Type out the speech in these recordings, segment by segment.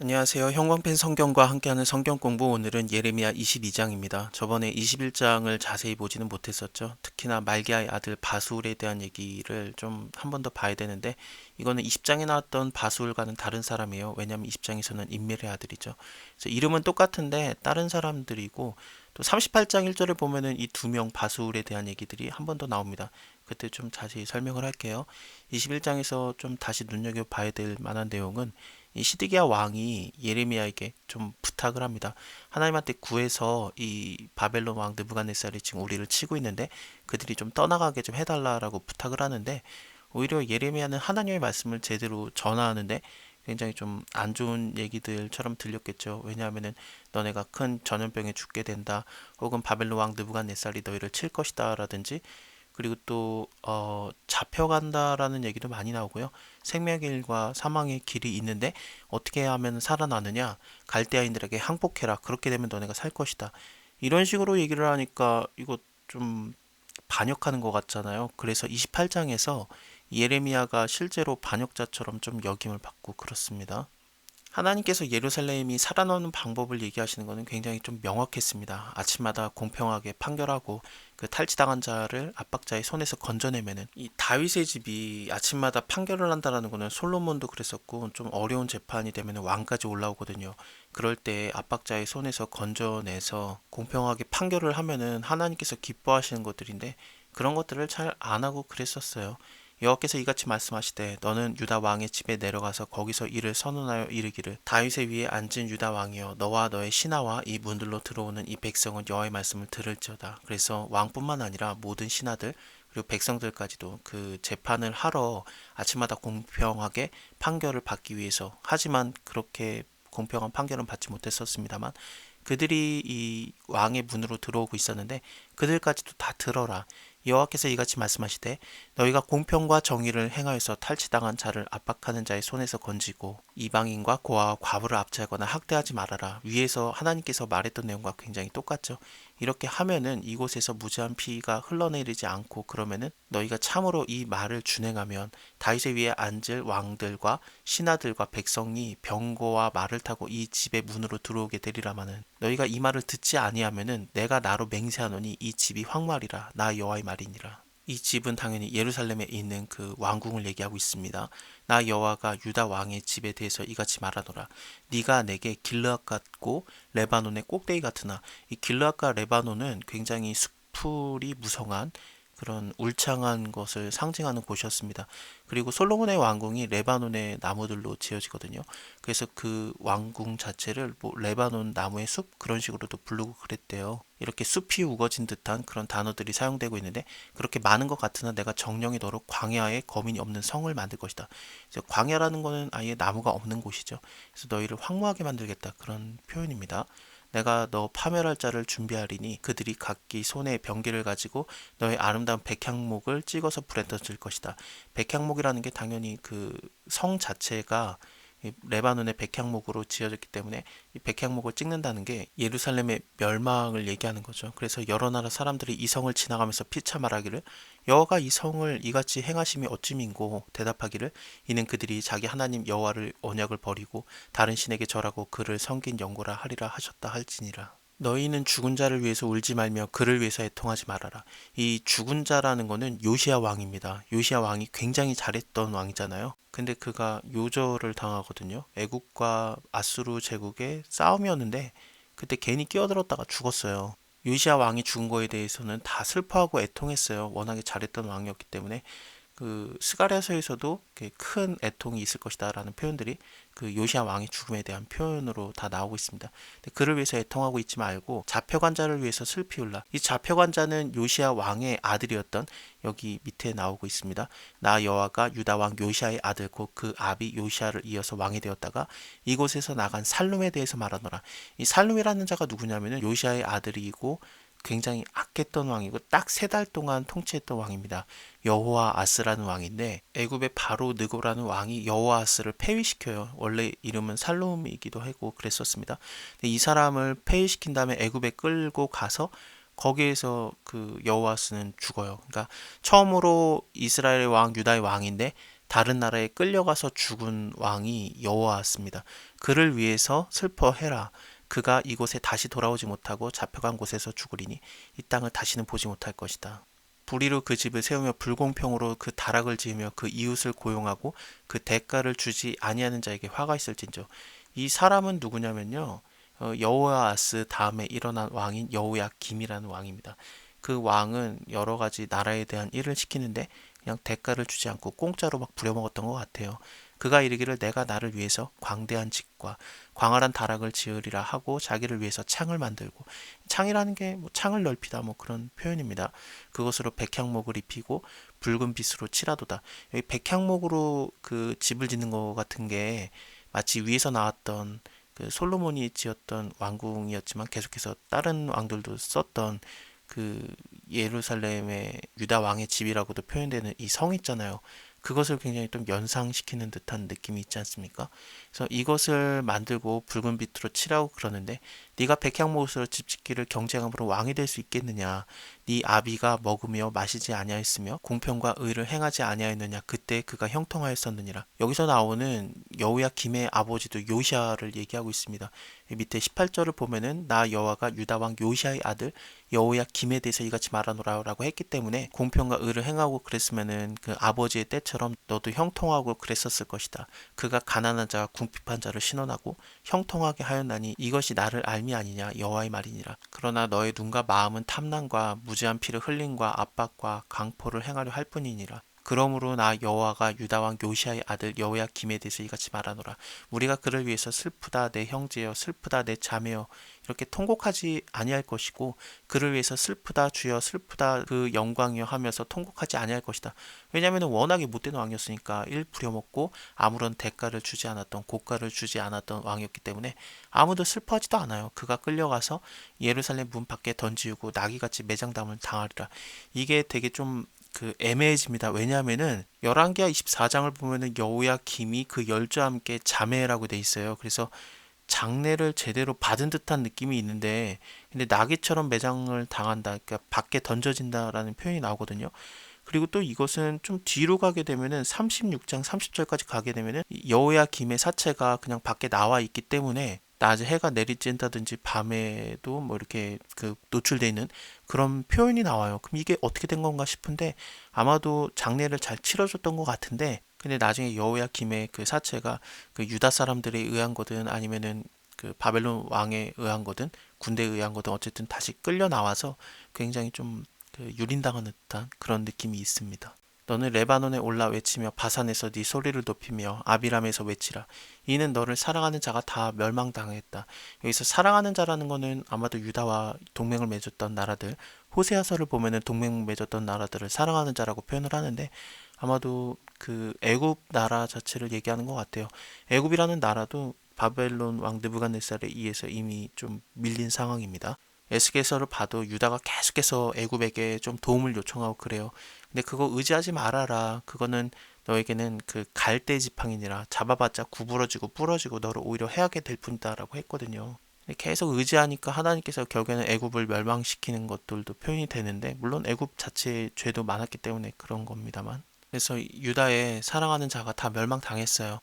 안녕하세요. 형광펜 성경과 함께하는 성경 공부, 오늘은 예레미야 22장입니다. 저번에 21장을 자세히 보지는 못했었죠. 특히나 말기야의 아들 바술에 대한 얘기를 좀 한 번 더 봐야 되는데, 이거는 20장에 나왔던 바술과는 다른 사람이에요. 왜냐하면 20장에서는 임멜의 아들이죠. 그래서 이름은 똑같은데 다른 사람들이고, 또 38장 1절에 보면은 이 두 명 바술에 대한 얘기들이 한 번 더 나옵니다. 그때 좀 자세히 설명을 할게요. 21장에서 좀 다시 눈여겨봐야 될 만한 내용은, 이 시드기야 왕이 예레미야에게 좀 부탁을 합니다. 하나님한테 구해서 이 바벨론 왕 느부갓네살이 지금 우리를 치고 있는데 그들이 좀 떠나가게 좀 해달라라고 부탁을 하는데, 오히려 예레미야는 하나님의 말씀을 제대로 전하는데 굉장히 좀 안 좋은 얘기들처럼 들렸겠죠. 왜냐하면은 너네가 큰 전염병에 죽게 된다, 혹은 바벨론 왕 느부갓네살이 너희를 칠 것이다 라든지, 그리고 또 잡혀간다라는 얘기도 많이 나오고요. 생명의 길과 사망의 길이 있는데 어떻게 하면 살아나느냐? 갈대아인들에게 항복해라. 그렇게 되면 너네가 살 것이다. 이런 식으로 얘기를 하니까 이거 좀 반역하는 것 같잖아요. 그래서 28장에서 예레미야가 실제로 반역자처럼 좀 역임을 받고 그렇습니다. 하나님께서 예루살렘이 살아나는 방법을 얘기하시는 것은 굉장히 좀 명확했습니다. 아침마다 공평하게 판결하고 그 탈취당한 자를 압박자의 손에서 건져내면은, 이 다윗의 집이 아침마다 판결을 한다라는 것은 솔로몬도 그랬었고, 좀 어려운 재판이 되면 왕까지 올라오거든요. 그럴 때 압박자의 손에서 건져내서 공평하게 판결을 하면은 하나님께서 기뻐하시는 것들인데, 그런 것들을 잘 안 하고 그랬었어요. 여호와께서 이같이 말씀하시되 너는 유다 왕의 집에 내려가서 거기서 이를 선언하여 이르기를, 다윗의 위에 앉은 유다 왕이여, 너와 너의 신하와 이 문들로 들어오는 이 백성은 여호와의 말씀을 들을지어다. 그래서 왕뿐만 아니라 모든 신하들 그리고 백성들까지도 그 재판을 하러 아침마다 공평하게 판결을 받기 위해서, 하지만 그렇게 공평한 판결은 받지 못했었습니다만, 그들이 이 왕의 문으로 들어오고 있었는데 그들까지도 다 들어라. 여호와께서 이같이 말씀하시되 너희가 공평과 정의를 행하여서 탈취당한 자를 압박하는 자의 손에서 건지고 이방인과 고아와 과부를 압제하거나 학대하지 말아라. 위에서 하나님께서 말했던 내용과 굉장히 똑같죠. 이렇게 하면은 이곳에서 무죄한 피가 흘러내리지 않고, 그러면은 너희가 참으로 이 말을 준행하면 다윗의 위에 앉을 왕들과 신하들과 백성이 병거와 말을 타고 이 집의 문으로 들어오게 되리라마는, 너희가 이 말을 듣지 아니하면은 내가 나로 맹세하노니 이 집이 황말이라. 나 여호와의 말이니라. 이 집은 당연히 예루살렘에 있는 그 왕궁을 얘기하고 있습니다. 나 여호와가 유다 왕의 집에 대해서 이같이 말하노라. 네가 내게 길르앗 같고 레바논의 꼭대기 같으나, 이 길르앗과 레바논은 굉장히 숲풀이 무성한 그런 울창한 것을 상징하는 곳이었습니다. 그리고 솔로몬의 왕궁이 레바논의 나무들로 지어지거든요. 그래서 그 왕궁 자체를 뭐 레바논 나무의 숲 그런 식으로도 부르고 그랬대요. 이렇게 숲이 우거진 듯한 그런 단어들이 사용되고 있는데, 그렇게 많은 것 같으나 내가 정령이 너로 광야에 거민이 없는 성을 만들 것이다. 그래서 광야라는 거는 아예 나무가 없는 곳이죠. 그래서 너희를 황무하게 만들겠다, 그런 표현입니다. 내가 너 파멸할 자를 준비하리니 그들이 각기 손에 병기를 가지고 너의 아름다운 백향목을 찍어서 불에 던질 것이다. 백향목이라는 게 당연히 그 성 자체가 레바논의 백향목으로 지어졌기 때문에 이 백향목을 찍는다는 게 예루살렘의 멸망을 얘기하는 거죠. 그래서 여러 나라 사람들이 이 성을 지나가면서 피차 말하기를, 여호와가 이 성을 이같이 행하심이 어찌민고, 대답하기를 이는 그들이 자기 하나님 여호와를 언약을 버리고 다른 신에게 절하고 그를 섬긴 영고라 하리라 하셨다 할지니라. 너희는 죽은 자를 위해서 울지 말며 그를 위해서 애통하지 말아라. 이 죽은 자라는 거는 요시야 왕입니다. 요시야 왕이 굉장히 잘했던 왕이잖아요. 근데 그가 요절을 당하거든요. 애국과 아수르 제국의 싸움이었는데 그때 괜히 끼어들었다가 죽었어요. 요시야 왕이 죽은 거에 대해서는 다 슬퍼하고 애통했어요. 워낙에 잘했던 왕이었기 때문에. 그 스가랴서에서도 큰 애통이 있을 것이다라는 표현들이 그 요시야 왕의 죽음에 대한 표현으로 다 나오고 있습니다. 근데 그를 위해서 애통하고 있지 말고 잡혀간 자를 위해서 슬피 울라. 이 잡혀간 자는 요시야 왕의 아들이었던, 여기 밑에 나오고 있습니다. 나 여호와가 유다 왕 요시야의 아들 곧 그 아비 요시야를 이어서 왕이 되었다가 이곳에서 나간 살룸에 대해서 말하노라. 이 살룸이라는 자가 누구냐면은 요시야의 아들이고 굉장히 악했던 왕이고 딱 3달 동안 통치했던 왕입니다. 여호와아스라는 왕인데, 애굽의 바로 느고라는 왕이 여호와아스를 폐위시켜요. 원래 이름은 살룸이기도 하고 그랬었습니다. 근데 이 사람을 폐위시킨 다음에 애굽에 끌고 가서 거기에서 그 여호와스는 죽어요. 그러니까 처음으로 이스라엘의 왕 유다의 왕인데 다른 나라에 끌려가서 죽은 왕이 여호아하스입니다. 그를 위해서 슬퍼해라. 그가 이곳에 다시 돌아오지 못하고 잡혀간 곳에서 죽으리니 이 땅을 다시는 보지 못할 것이다. 불의로 그 집을 세우며 불공평으로 그 다락을 지으며 그 이웃을 고용하고 그 대가를 주지 아니하는 자에게 화가 있을진저. 이 사람은 누구냐면요. 여호아하스 다음에 일어난 왕인 여호야김이라는 왕입니다. 그 왕은 여러 가지 나라에 대한 일을 시키는데 그냥 대가를 주지 않고 공짜로 막 부려먹었던 것 같아요. 그가 이르기를 내가 나를 위해서 광대한 집과 광활한 다락을 지으리라 하고 자기를 위해서 창을 만들고, 창이라는 게 뭐 창을 넓히다 뭐 그런 표현입니다. 그것으로 백향목을 입히고 붉은 빛으로 칠하도다. 여기 백향목으로 그 집을 짓는 것 같은 게 마치 위에서 나왔던 그 솔로몬이 지었던 왕궁이었지만 계속해서 다른 왕들도 썼던 그 예루살렘의 유다 왕의 집이라고도 표현되는 이 성 있잖아요. 그것을 굉장히 좀 연상시키는 듯한 느낌이 있지 않습니까? 그래서 이것을 만들고 붉은 빛으로 칠하고 그러는데, 네가 백향목으로 집 짓기를 경쟁함으로 왕이 될 수 있겠느냐? 네 아비가 먹으며 마시지 아니하였으며 공평과 의를 행하지 아니하였느냐? 그때 그가 형통하였었느니라. 여기서 나오는 여호야김의 아버지도 요시아를 얘기하고 있습니다. 밑에 18절을 보면은 나 여호와가 유다 왕 요시아의 아들 여호야김에 대해서 이같이 말하노라라고 했기 때문에 공평과 의를 행하고 그랬으면은 그 아버지의 때처럼 너도 형통하고 그랬었을 것이다. 그가 가난한 자와 궁핍한 자를 신원하고 형통하게 하였나니 이것이 나를 알미 아니냐 여호와의 말이니라. 그러나 너의 눈과 마음은 탐난과 무지한 피를 흘림과 압박과 강포를 행하려 할 뿐이니라. 그러므로 나 여호와가 유다 왕 요시아의 아들 여호야김에 대해서 이같이 말하노라. 우리가 그를 위해서 슬프다 내 형제여, 슬프다 내 자매여, 이렇게 통곡하지 아니할 것이고 그를 위해서 슬프다 주여, 슬프다 그 영광이여 하면서 통곡하지 아니할 것이다. 왜냐하면 워낙에 못된 왕이었으니까 일 부려먹고 아무런 대가를 주지 않았던, 고가를 주지 않았던 왕이었기 때문에 아무도 슬퍼하지도 않아요. 그가 끌려가서 예루살렘 문 밖에 던지고 나귀같이 매장담을 당하리라. 이게 되게 좀 애매해집니다. 왜냐하면은 11기하 24장을 보면은 여호야김이 그 열조와 함께 자매라고 돼 있어요. 그래서 장례를 제대로 받은 듯한 느낌이 있는데, 근데 나귀처럼 매장을 당한다, 그러니까 밖에 던져진다라는 표현이 나오거든요. 그리고 또 이것은 좀 뒤로 가게 되면은 36장 30절까지 가게 되면은 여호야김의 사체가 그냥 밖에 나와 있기 때문에 낮에 해가 내리쬐다든지 밤에도 뭐 이렇게 노출되어 있는 그런 표현이 나와요. 그럼 이게 어떻게 된 건가 싶은데 아마도 장례를 잘 치러줬던 것 같은데, 근데 나중에 여호야김의 그 사체가 그 유다 사람들에 의한 거든 아니면은 그 바벨론 왕에 의한 거든 군대에 의한 거든 어쨌든 다시 끌려 나와서 굉장히 좀 유린당하는 듯한 그런 느낌이 있습니다. 너는 레바논에 올라 외치며 바산에서 네 소리를 높이며 아비람에서 외치라. 이는 너를 사랑하는 자가 다 멸망당했다. 여기서 사랑하는 자라는 거는 아마도 유다와 동맹을 맺었던 나라들, 호세아서를 보면은 동맹 맺었던 나라들을 사랑하는 자라고 표현을 하는데 아마도 그 애굽 나라 자체를 얘기하는 것 같아요. 애굽이라는 나라도 바벨론 왕 느부갓네살에 의해서 이미 좀 밀린 상황입니다. 에스겔서를 봐도 유다가 계속해서 애굽에게 좀 도움을 요청하고 그래요. 근데 그거 의지하지 말아라. 그거는 너에게는 그 갈대 지팡이니라. 잡아봤자 구부러지고 부러지고 너를 오히려 해하게 될 뿐이다라고 했거든요. 계속 의지하니까 하나님께서 결국에는 애굽을 멸망시키는 것들도 표현이 되는데, 물론 애굽 자체에 죄도 많았기 때문에 그런 겁니다만, 그래서 유다의 사랑하는 자가 다 멸망당했어요.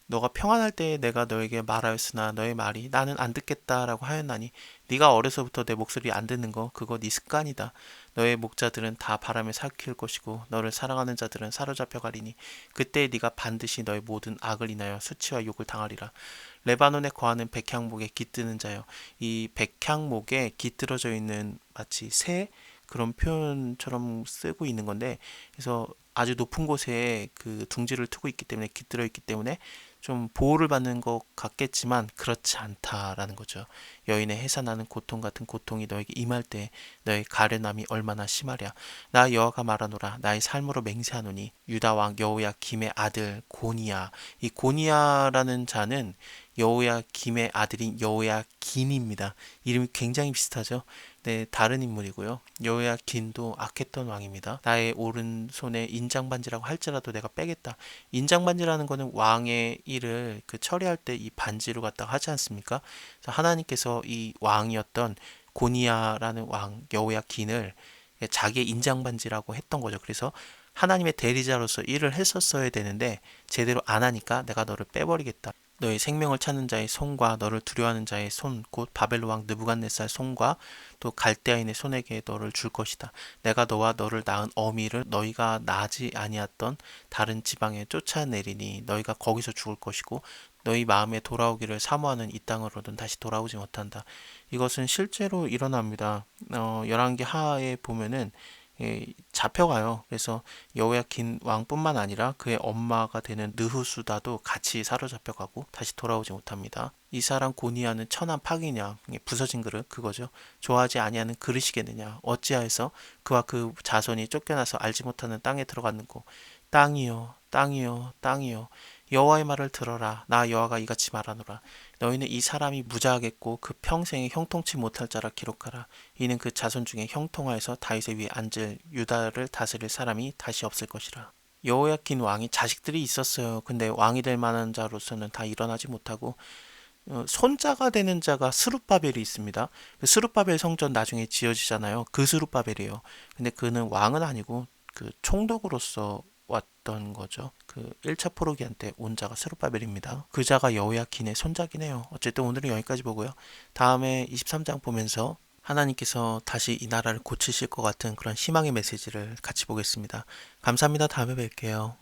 너가 평안할 때에 내가 너에게 말하였으나 너의 말이 나는 안 듣겠다라고 하였나니, 네가 어려서부터 내 목소리 안 듣는 거 그거 네 습관이다. 너의 목자들은 다 바람에 삭힐 것이고 너를 사랑하는 자들은 사로잡혀 가리니 그때 네가 반드시 너의 모든 악을 인하여 수치와 욕을 당하리라. 레바논에 거하는 백향목에 깃드는 자여. 이 백향목에 깃들어져 있는 마치 새, 그런 표현처럼 쓰고 있는 건데, 그래서 아주 높은 곳에 그 둥지를 트고 있기 때문에, 깃들어 있기 때문에 좀 보호를 받는 것 같겠지만 그렇지 않다라는 거죠. 여인의 해산하는 고통 같은 고통이 너에게 임할 때 너의 가련함이 얼마나 심하랴. 나 여호와가 말하노라. 나의 삶으로 맹세하노니 유다 왕 여호야김의 아들 고니야. 이 고니야라는 자는 여호야김의 아들인 여호야긴입니다. 이름이 굉장히 비슷하죠. 네, 다른 인물이고요. 여호야긴도 악했던 왕입니다. 나의 오른손에 인장반지라고 할지라도 내가 빼겠다. 인장반지라는 거는 왕의 일을 처리할 때 이 반지로 갖다가 하지 않습니까? 그래서 하나님께서 이 왕이었던 고니야라는 왕 여호야긴을 자기의 인장반지라고 했던 거죠. 그래서 하나님의 대리자로서 일을 했었어야 되는데 제대로 안 하니까 내가 너를 빼버리겠다. 너의 생명을 찾는 자의 손과 너를 두려워하는 자의 손, 곧 바벨론 왕 느부갓네살 손과 또 갈대아인의 손에게 너를 줄 것이다. 내가 너와 너를 낳은 어미를 너희가 나지 아니었던 다른 지방에 쫓아내리니 너희가 거기서 죽을 것이고 너희 마음에 돌아오기를 사모하는 이 땅으로는 다시 돌아오지 못한다. 이것은 실제로 일어납니다. 열왕기 하에 보면은 잡혀가요. 그래서 여호야킨 왕뿐만 아니라 그의 엄마가 되는 느후수다도 같이 사로잡혀가고 다시 돌아오지 못합니다. 이 사람 고니아는 천한 파기냐, 부서진 그릇 그거죠. 좋아하지 아니하는 그릇이겠느냐. 어찌하여서 그와 그 자손이 쫓겨나서 알지 못하는 땅에 들어갔는고. 땅이요, 땅이요, 땅이요. 여호와의 말을 들어라. 나 여호와가 이같이 말하노라. 너희는 이 사람이 무자하겠고 그 평생에 형통치 못할 자라 기록하라. 이는 그 자손 중에 형통하여서 다윗의 위에 앉을 유다를 다스릴 사람이 다시 없을 것이라. 여호야킨 왕이 자식들이 있었어요. 근데 왕이 될 만한 자로서는 다 일어나지 못하고 손자가 되는 자가 스룹바벨이 있습니다. 그 스룹바벨 성전 나중에 지어지잖아요. 그 스룹바벨이에요. 근데 그는 왕은 아니고 그 총독으로서 왔던 거죠. 그 1차 포로기한 때 온 자가 스룹바벨입니다. 그 자가 여호야킨의 손자긴 해요. 어쨌든 오늘은 여기까지 보고요. 다음에 23장 보면서 하나님께서 다시 이 나라를 고치실 것 같은 그런 희망의 메시지를 같이 보겠습니다. 감사합니다. 다음에 뵐게요.